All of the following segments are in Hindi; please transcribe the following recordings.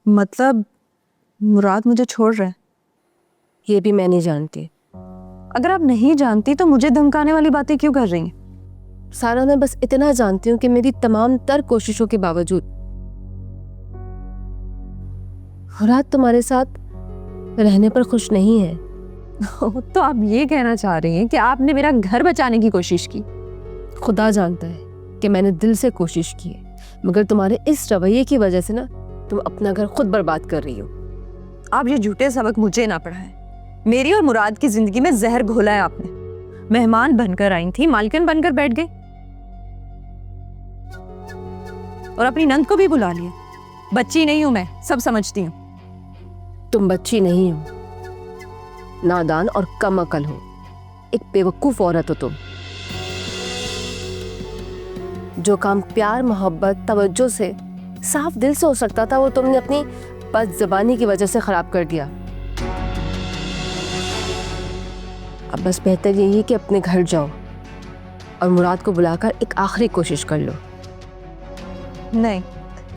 मतलब मुराद मुझे छोड़ रहा है? ये भी मैं नहीं जानती। अगर आप नहीं जानती तो मुझे धमकाने वाली बातें क्यों कर रही हैं? सारा, मैं बस इतना जानती हूँ कि मेरी तमाम तर कोशिशों के बावजूद मुराद तुम्हारे साथ रहने पर खुश नहीं है। तो आप ये कहना चाह रही हैं कि आपने मेरा घर बचाने की कोशिश की? खुदा जानता है कि मैंने दिल से कोशिश की है, मगर तुम्हारे इस रवैये की वजह से ना तुम अपना घर खुद बर्बाद कर रही हो। आप ये झूठे सबक मुझे ना पढ़ाएं। मेरी और मुराद की जिंदगी में जहर घोला है आपने। मेहमान बनकर आई थी, मालकिन बनकर बैठ गई और अपनी नंद को भी बुला लिया। बच्ची नहीं हूं मैं, सब समझती हूँ। तुम बच्ची नहीं हो, नादान और कम अकल हो, एक बेवकूफ औरत हो तुम। जो काम प्यार, मोहब्बत, तवज्जो से, साफ दिल से हो सकता था, वो तुमने अपनी बदज़बानी की वजह से खराब कर दिया। अब बस बेहतर यही है कि अपने घर जाओ और मुराद को बुलाकर एक आखिरी कोशिश कर लो। नहीं,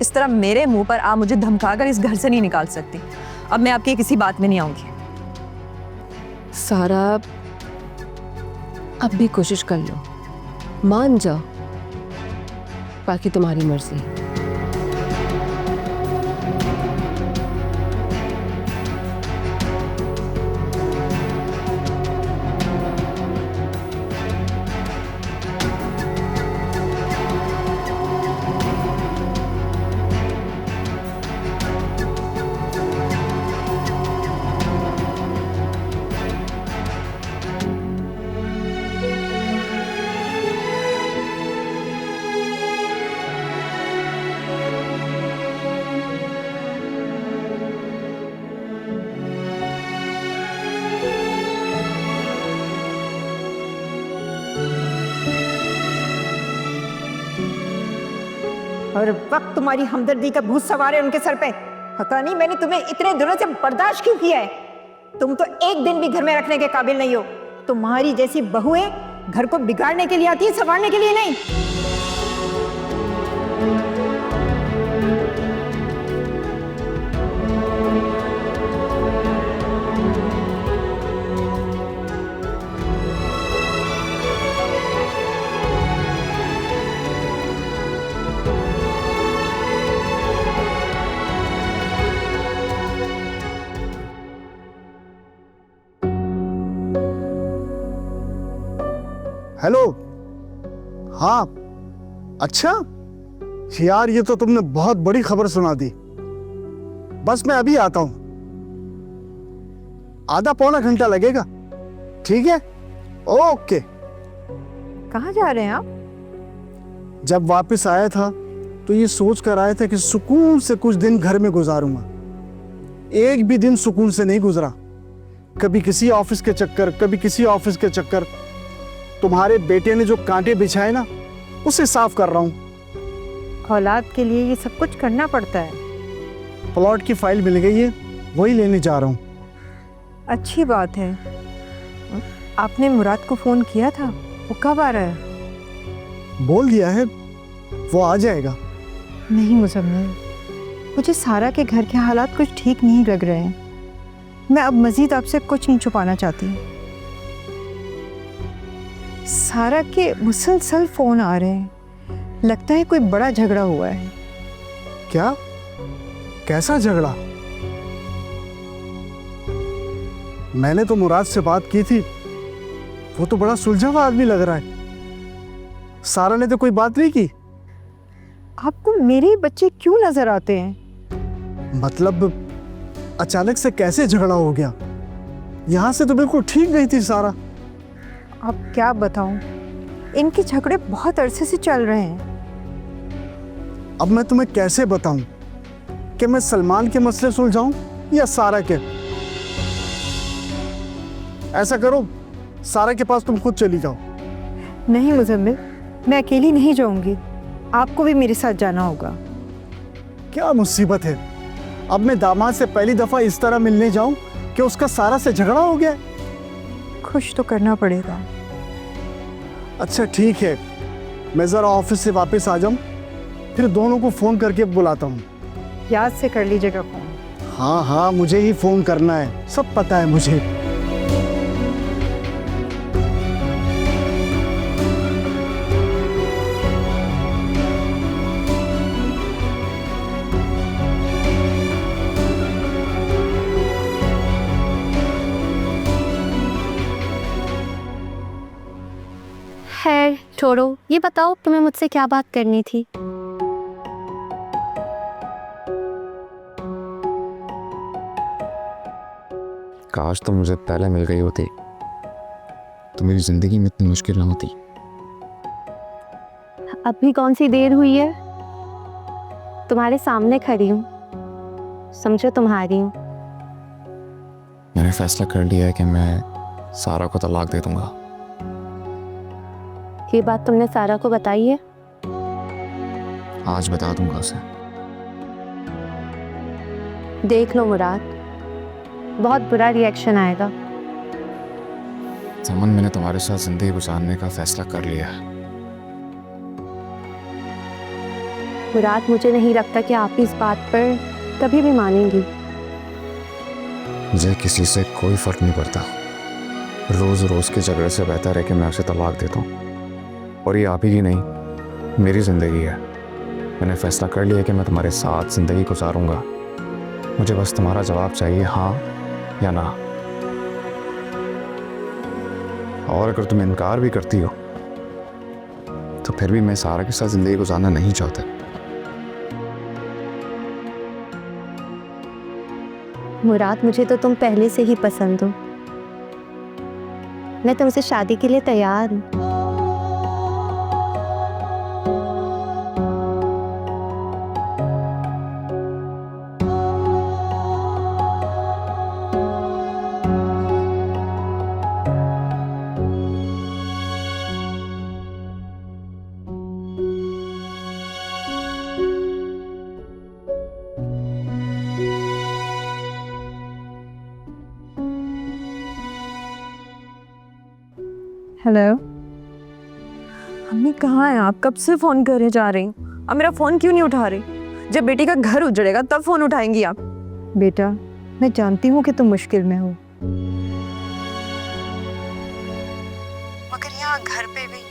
इस तरह मेरे मुंह पर आप मुझे धमकाकर इस घर से नहीं निकाल सकती। अब मैं आपकी किसी बात में नहीं आऊंगी। सारा, अब भी कोशिश कर लो, मान जाओ, बाकी तुम्हारी मर्जी। हर वक्त तुम्हारी हमदर्दी का भूत सवार है उनके सर पे। पता नहीं मैंने तुम्हें इतने दिनों से बर्दाश्त क्यों किया है। तुम तो एक दिन भी घर में रखने के काबिल नहीं हो। तुम्हारी जैसी बहुएं घर को बिगाड़ने के लिए आती है, संवारने के लिए नहीं। हेलो। हाँ, अच्छा यार, ये तो तुमने बहुत बड़ी खबर सुना दी। बस मैं अभी आता हूं, आधा पौना घंटा लगेगा। ठीक है, ओके। कहाँ जा रहे हैं आप? जब वापस आया था तो ये सोच कर आया था कि सुकून से कुछ दिन घर में गुजारूंगा। एक भी दिन सुकून से नहीं गुजरा। कभी किसी ऑफिस के चक्कर, कभी किसी ऑफिस के चक्कर। तुम्हारे बेटे ने जो कांटे बिछाए ना, उसे साफ कर रहा हूं। औलाद के लिए ये सब कुछ करना पड़ता है। प्लॉट की फाइल मिल गई है, वही लेने जा रहा हूं। अच्छी बात है। आपने मुराद को फोन किया था? वो कब आ रहा है? बोल दिया है, वो आ जाएगा। नहीं मुजम्मिल, मुझे सारा के घर के हालात कुछ ठीक नहीं लग रहे हैं। मैं अब मजीद आपसे कुछ नहीं छुपाना चाहती। सारा के मुसलसल फोन आ रहे हैं। लगता है कोई बड़ा झगड़ा हुआ है। क्या? कैसा झगड़ा? मैंने तो मुराद से बात की थी, वो तो बड़ा सुलझा हुआ आदमी लग रहा है। सारा ने तो कोई बात नहीं की। आपको मेरे बच्चे क्यों नजर आते हैं? मतलब अचानक से कैसे झगड़ा हो गया? यहां से तो बिल्कुल ठीक गई थी सारा। अब क्या बताऊं, इनके झगड़े बहुत अरसे से चल रहे हैं। अब मैं तुम्हें कैसे बताऊं कि मैं सलमान के मसले सुलझाऊं या सारा के? ऐसा करो, सारा के पास तुम खुद चली जाओ। नहीं मुजम्मिल, मैं अकेली नहीं जाऊंगी। आपको भी मेरे साथ जाना होगा। क्या मुसीबत है, अब मैं दामाद से पहली दफा इस तरह मिलने जाऊं कि उसका सारा से झगड़ा हो गया? खुश तो करना पड़ेगा। अच्छा ठीक है, मैं जरा ऑफिस से वापस आ जाऊं, फिर दोनों को फोन करके बुलाता हूं। याद से कर लीजिएगा फोन। हाँ हाँ, मुझे ही फोन करना है, सब पता है मुझे। खैर छोड़ो, ये बताओ तुम्हें मुझसे क्या बात करनी थी? काश तुम मुझे पहले मिल गई होती तो मेरी जिंदगी में इतनी मुश्किल ना होती। अभी कौन सी देर हुई है, तुम्हारे सामने खड़ी हूँ, समझो तुम्हारी हूँ। मैंने फैसला कर लिया है कि मैं सारा को तलाक दे दूंगा। ये बात तुमने सारा को बताई है? आज बता दूंगा उसे। देख लो मुराद, बहुत बुरा रिएक्शन आएगा। समन, मैंने तुम्हारे साथ जिंदगी गुजारने का फैसला कर लिया है। मुराद, मुझे नहीं लगता कि आप इस बात पर कभी भी मानेंगी। मुझे किसी से कोई फर्क नहीं पड़ता। रोज रोज के झगड़े से बेहतर है कि मैं उसे तलाक दे दूं। और ये आप ही की नहीं, मेरी जिंदगी है। मैंने फैसला कर लिया कि मैं तुम्हारे साथ जिंदगी गुजारूंगा। मुझे बस तुम्हारा जवाब चाहिए, हाँ या ना। और अगर तुम इनकार भी करती हो तो फिर भी मैं सारा के साथ जिंदगी गुजारना नहीं चाहता। मुराद, मुझे तो तुम पहले से ही पसंद हो। मैं तुमसे शादी के लिए तैयार हूँ। हेलो अम्मी, कहाँ हैं आप? कब से फोन करे जा रही हूँ। अब मेरा फोन क्यों नहीं उठा रही? जब बेटी का घर उजड़ेगा तब फोन उठाएंगी आप? बेटा, मैं जानती हूँ कि तुम मुश्किल में हो, मगर यहाँ घर पे भी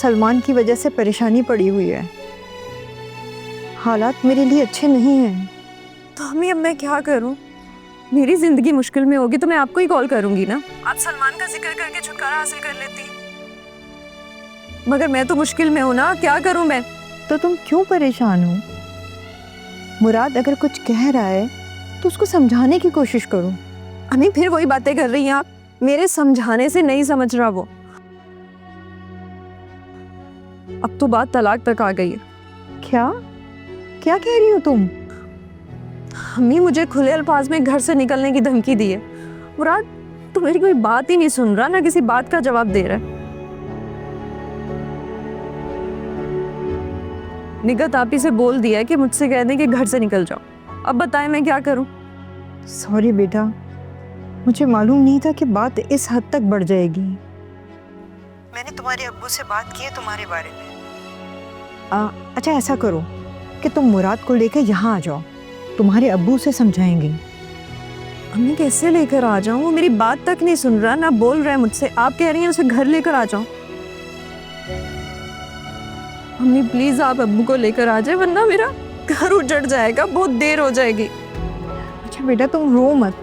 सलमान की वजह से परेशानी पड़ी हुई है। हालात मेरे लिए अच्छे नहीं हैं। तो अम्मी, अब मैं क्या करूँ? मेरी जिंदगी मुश्किल में होगी तो मैं आपको ही कॉल करूंगी ना। आप सलमान का जिक्र करके छुटकारा हासिल कर लेती हैं। मगर मैं तो मुश्किल में हूं ना, क्या करूं मैं? तो तुम क्यों परेशान हो? मुराद अगर कुछ कह रहा है तो उसको समझाने की कोशिश करो। अम्मी, फिर वही बातें कर रही हैं आप। मेरे समझाने से नहीं समझ रहा वो। अब तो बात तलाक तक आ गई है। क्या क्या कह रही हो तुम? अम्मी, मुझे खुले अल्फाज में घर से निकलने की धमकी दी है। मुराद तो मेरी कोई बात ही नहीं सुन रहा, ना किसी बात का जवाब दे रहा है। निगत आप ही से बोल दिया है कि मुझसे कह दें कि घर से निकल जाओ। अब बताएं मैं क्या करूं? सॉरी बेटा, मुझे मालूम नहीं था कि बात इस हद तक बढ़ जाएगी। मैंने तुम्हारे अब्बू से बात की है तुम्हारे बारे में। अच्छा, ऐसा करो कि तुम मुराद को लेकर यहाँ आ जाओ, तुम्हारे अब्बू से समझाएंगे। अम्मी, कैसे लेकर आ जाऊं? वो मेरी बात तक नहीं सुन रहा, ना बोल रहा है मुझसे। आप कह रही हैं उसे घर लेकर आ जाओ। अम्मी प्लीज आप अब्बू को लेकर आ जाए, वरना मेरा घर उजड़ जाएगा, बहुत देर हो जाएगी। अच्छा बेटा, तुम रो मत,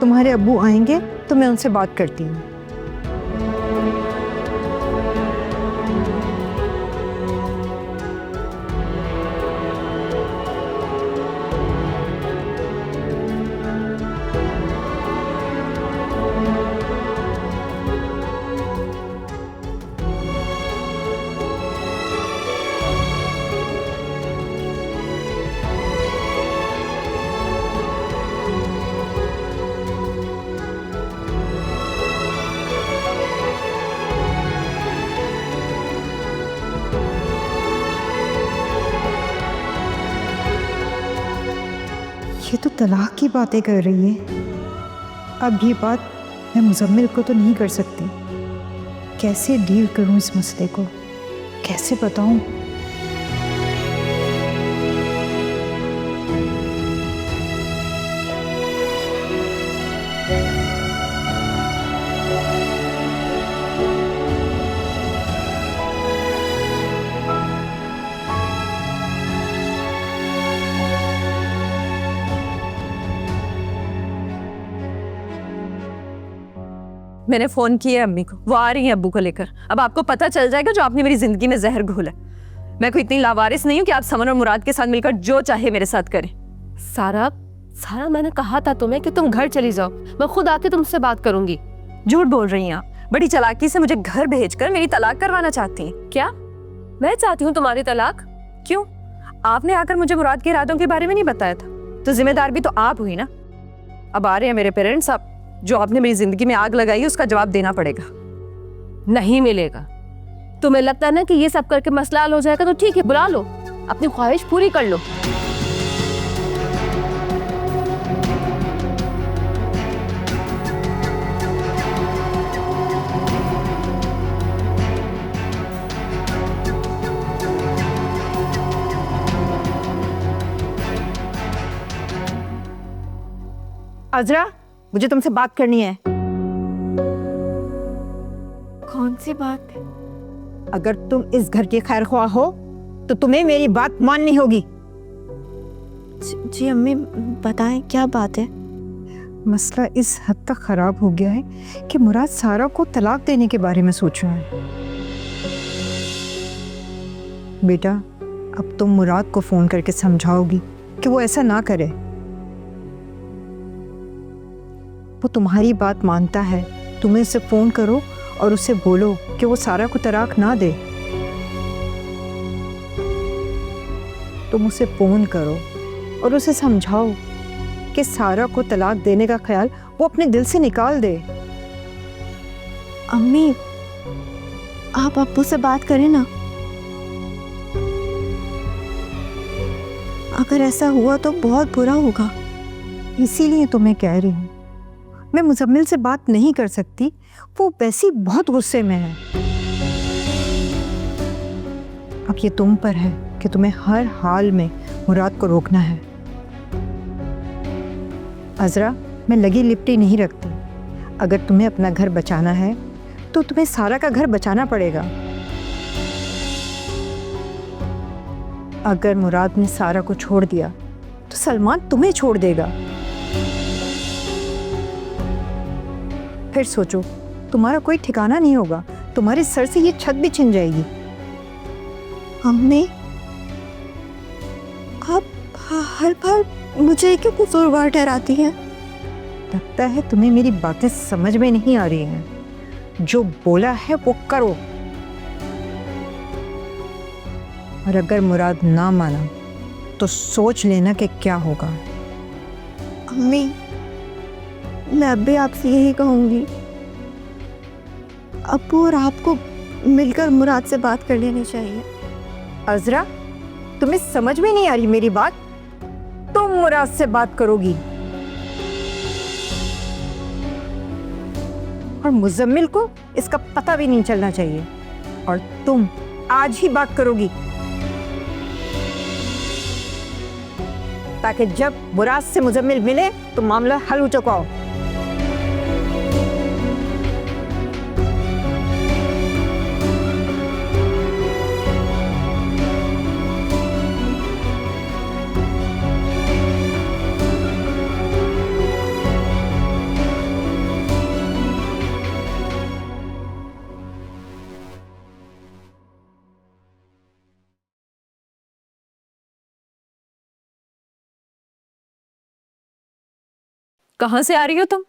तुम्हारे अब्बू आएंगे तो मैं उनसे बात करती हूँ। ये तो तलाक की बातें कर रही है। अब ये बात मैं मुजम्मिल को तो नहीं कर सकती। कैसे डील करूं इस मसले को, कैसे बताऊं? मैंने फोन किया अम्मी को, वो आ रही है अब्बू को लेकर। अब आपको पता चल जाएगा जो आपने मेरी जिंदगी में जहर घोला। मैं कोई इतनी लावारिस नहीं हूं कि आप समन और मुराद के साथ मिलकर जो चाहे मेरे साथ करें। सारा, सारा मैंने कहा था तुम्हें कि तुम घर चली जाओ, मैं खुद आके तुमसे बात करूंगी। झूठ बोल रही हैं आप। बड़ी चालाकी से मुझे घर भेजकर मेरी तलाक करवाना चाहती हैं। क्या मैं चाहती हूँ तुम्हारी तलाक? क्यों? आपने आकर मुझे मुराद के इरादों के बारे में नहीं बताया था, तो जिम्मेदार भी तो आप हुई ना। अब आ रहे हैं मेरे पेरेंट्स, आप जो आपने मेरी जिंदगी में आग लगाई उसका जवाब देना पड़ेगा। नहीं मिलेगा। तुम्हें लगता है ना कि ये सब करके मसला हल हो जाएगा, तो ठीक है, बुला लो, अपनी ख्वाहिश पूरी कर लो। अजरा, मुझे तुमसे बात करनी है। कौन सी बात है? अगर तुम इस घर के खैर ख्वाह हो तो तुम्हें मेरी बात माननी होगी। जी अम्मी, बताएं क्या बात है? मसला इस हद तक खराब हो गया है कि मुराद सारा को तलाक देने के बारे में सोच रहा है। बेटा, अब तुम मुराद को फोन करके समझाओगी कि वो ऐसा ना करे। वो तुम्हारी बात मानता है, तुम्हें उसे फोन करो और उसे बोलो कि वो सारा को तलाक ना दे। तुम उसे फोन करो और उसे समझाओ कि सारा को तलाक देने का ख्याल वो अपने दिल से निकाल दे। अम्मी, आप अब्बू से बात करें ना। अगर ऐसा हुआ तो बहुत बुरा होगा। इसीलिए तो मैं कह रही हूँ, मैं मुजम्मिल से बात नहीं कर सकती, वो वैसी बहुत गुस्से में है। अब ये तुम पर है कि तुम्हें हर हाल में मुराद को रोकना है। अजरा, मैं लगी लिपटी नहीं रखती। अगर तुम्हें अपना घर बचाना है तो तुम्हें सारा का घर बचाना पड़ेगा। अगर मुराद ने सारा को छोड़ दिया तो सलमान तुम्हें छोड़ देगा। फिर सोचो, तुम्हारा कोई ठिकाना नहीं होगा, तुम्हारे सर से ये छत भी छिन जाएगी। अम्मी, आप हर बार मुझे क्यों कसूरवार ठहराती हैं? लगता है तुम्हें मेरी बातें समझ में नहीं आ रही हैं। जो बोला है वो करो, और अगर मुराद ना माना तो सोच लेना कि क्या होगा। अम्मी, मैं अब भी आपसे यही कहूँगी, अब्बू और आपको मिलकर मुराद से बात कर लेनी चाहिए। अजरा, तुम्हें समझ में नहीं आ रही मेरी बात? तुम मुराद से बात करोगी और मुजम्मिल को इसका पता भी नहीं चलना चाहिए, और तुम आज ही बात करोगी ताकि जब मुराद से मुजम्मिल मिले तो मामला हल हो चुका हो। कहां से आ रही हो तुम?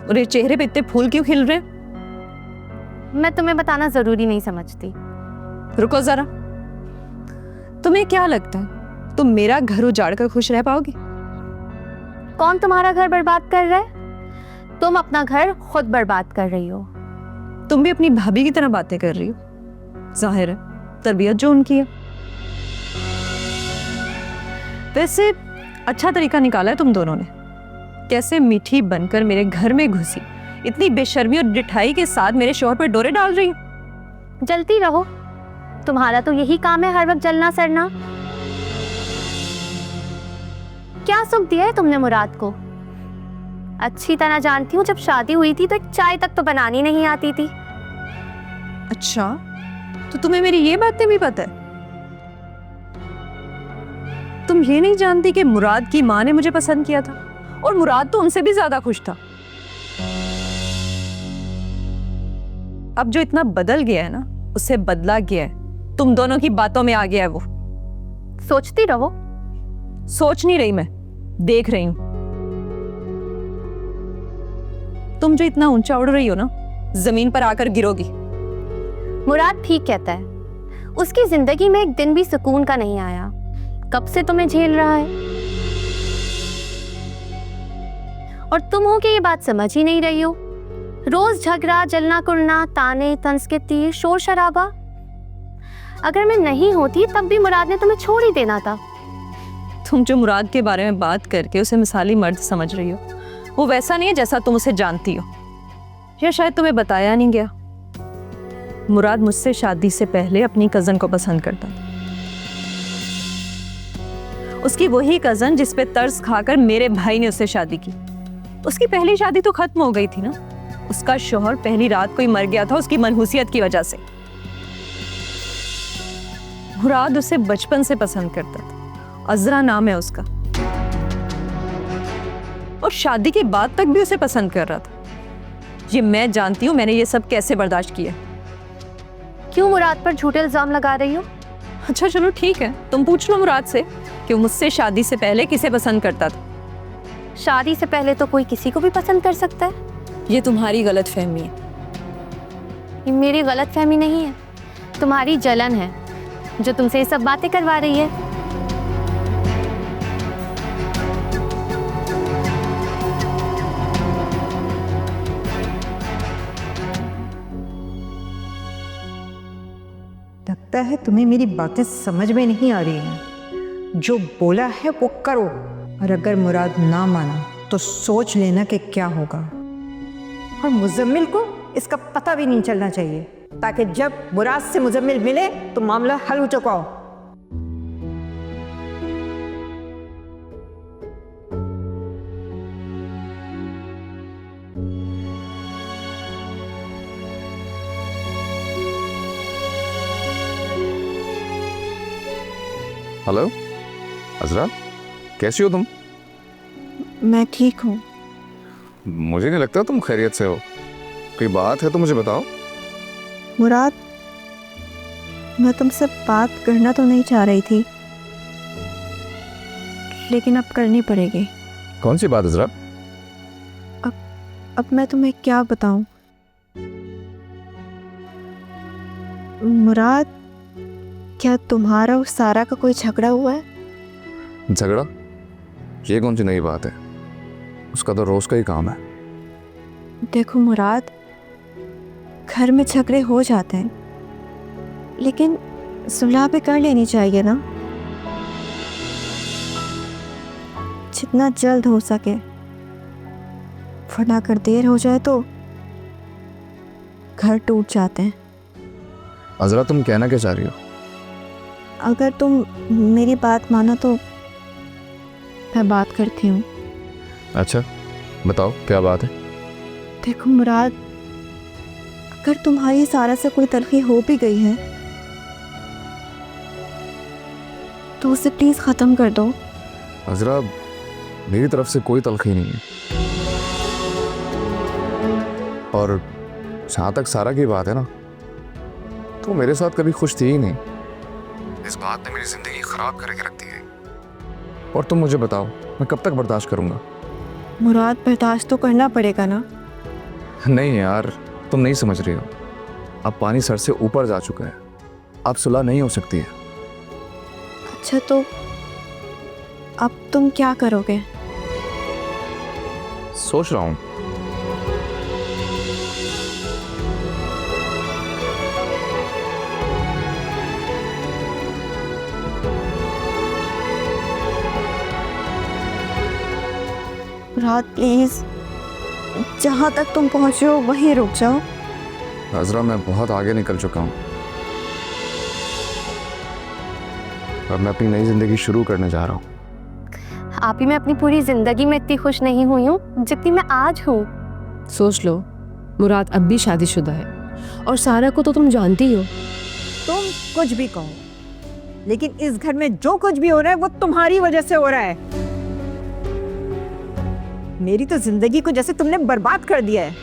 और ये चेहरे पे इतने फूल क्यों खिल रहे हैं? मैं तुम्हें बताना जरूरी नहीं समझती। रुको जरा, तुम्हें क्या लगता है तुम मेरा घर उजाड़ कर खुश रह पाओगे? कौन तुम्हारा घर बर्बाद कर रहा है? तुम अपना घर खुद बर्बाद कर रही हो। तुम भी अपनी भाभी की तरह बातें कर रही हो। जाहिर है तरबियत जो उनकी है। वैसे अच्छा तरीका निकाला है तुम दोनों ने। कैसे मीठी बनकर मेरे घर में घुसी, इतनी बेशर्मी और डिठाई के साथ मेरे शौहर पर डोरे डाल रही हो। जलती रहो, तुम्हारा तो यही काम है, हर वक्त जलना सड़ना। क्या सुख दिया है तुमने मुराद को? अच्छी तरह जानती हूँ, जब शादी हुई थी तो एक चाय तक तो बनानी नहीं आती थी। अच्छा, तो तुम्हें मेरी ये बातें भी पता है? तुम ये नहीं जानती कि मुराद की माँ ने मुझे पसंद किया था, और मुराद तो उनसे भी ज्यादा खुश था। अब जो इतना बदल गया है ना, उससे बदला गया है, तुम दोनों की बातों में आ गया है वो। सोचती रहो। सोच नहीं रही मैं, देख रही हूं। तुम जो इतना ऊंचा उड़ रही हो ना, जमीन पर आकर गिरोगी। मुराद ठीक कहता है, उसकी जिंदगी में एक दिन भी सुकून का नहीं आया। कब से तुम्हें झेल रहा है, और तुम हो कि ये बात समझ ही नहीं रही हो। रोज झगड़ा, जलना कुड़ना, ताने तंज के तीर, शोर शराबा। अगर मैं नहीं होती तब भी मुराद ने तुम्हें छोड़ ही देना था। तुम जो मुराद के बारे में बात करके उसे मिसाली मर्द समझ रही हो, वो वैसा नहीं है जैसा तुम उसे जानती हो, या शायद तुम्हें बताया नहीं गया। मुराद मुझसे शादी से पहले अपनी कजन को पसंद करता था। उसकी वही कजन जिस पे तर्स खाकर मेरे भाई ने उससे शादी की। उसकी पहली शादी तो खत्म हो गई थी ना, उसका शौहर पहली रात को ही मर गया था उसकी मनहूसियत की वजह से। मुराद उसे बचपन से पसंद करता था, अजरा नाम है उसका, और शादी के बाद तक भी उसे पसंद कर रहा था। ये मैं जानती हूँ मैंने ये सब कैसे बर्दाश्त किया। क्यों मुराद पर झूठे इल्जाम लगा रही हो? अच्छा चलो ठीक है, तुम पूछ लो मुराद से कि वो मुझसे शादी से पहले किसे पसंद करता था। शादी से पहले तो कोई किसी को भी पसंद कर सकता है। ये तुम्हारी गलत फहमी है। ये मेरी गलत फहमी नहीं है, तुम्हारी जलन है जो तुमसे ये सब बातें करवा रही है। लगता है तुम्हें मेरी बातें समझ में नहीं आ रही हैं। जो बोला है वो करो, और अगर मुराद ना माना तो सोच लेना कि क्या होगा। और मुजम्मिल को इसका पता भी नहीं चलना चाहिए, ताकि जब मुराद से मुजम्मिल मिले तो मामला हल हो चुका हो। हेलो अजरा, कैसी हो तुम? मैं ठीक हूँ। मुझे नहीं लगता तुम खैरियत से हो। कोई बात है तो मुझे बताओ। मुराद, मैं तुमसे बात करना तो नहीं चाह रही थी, लेकिन अब करनी पड़ेगी। कौन सी बात अजरा? अब मैं तुम्हें क्या बताऊं। मुराद, क्या तुम्हारा और सारा का कोई झगड़ा हुआ है? झगड़ा? ये कौन सी नई बात है? उसका तो रोज का ही काम है। देखो मुराद, घर में झगड़े हो जाते हैं, लेकिन सुलह भी कर लेनी चाहिए ना, जितना जल्द हो सके, वरना अगर देर हो जाए तो घर टूट जाते हैं। अजरा, तुम कहना क्या चाह रही हो? अगर तुम मेरी बात मानो तो मैं बात करती हूँ। अच्छा बताओ, क्या बात है? देखो मुराद, अगर तुम्हारी सारा से कोई तलखी हो भी गई है तो उसे प्लीज खत्म कर दो। अजरा, मेरी तरफ से कोई तलखी नहीं है, और जहाँ तक सारा की बात है ना, तो मेरे साथ कभी खुश थी ही नहीं। इस बात ने मेरी जिंदगी खराब करके रख दी है, और तुम मुझे बताओ मैं कब तक बर्दाश्त करूंगा? मुराद, बर्दाश्त तो करना पड़ेगा ना। नहीं यार, तुम नहीं समझ रही हो। अब पानी सर से ऊपर जा चुका है, अब सुलह नहीं हो सकती है। अच्छा तो अब तुम क्या करोगे? सोच रहा हूं। मुराद प्लीज, जहां तक तुम पहुंचे हो वहीं रुक जाओ। अजरा, मैं बहुत आगे निकल चुका हूं, अब मैं अपनी नई जिंदगी शुरू करने जा रहा हूं। आप ही मैं अपनी पूरी जिंदगी में इतनी खुश नहीं हुई हूँ जितनी मैं आज हूँ। सोच लो, मुराद अब भी शादीशुदा है और सारा को तो तुम जानती ही हो। तुम कुछ भी कहो, लेकिन इस घर में जो कुछ भी हो रहा है वो तुम्हारी वजह से हो रहा है। मेरी तो जिंदगी को जैसे तुमने बर्बाद कर दिया है।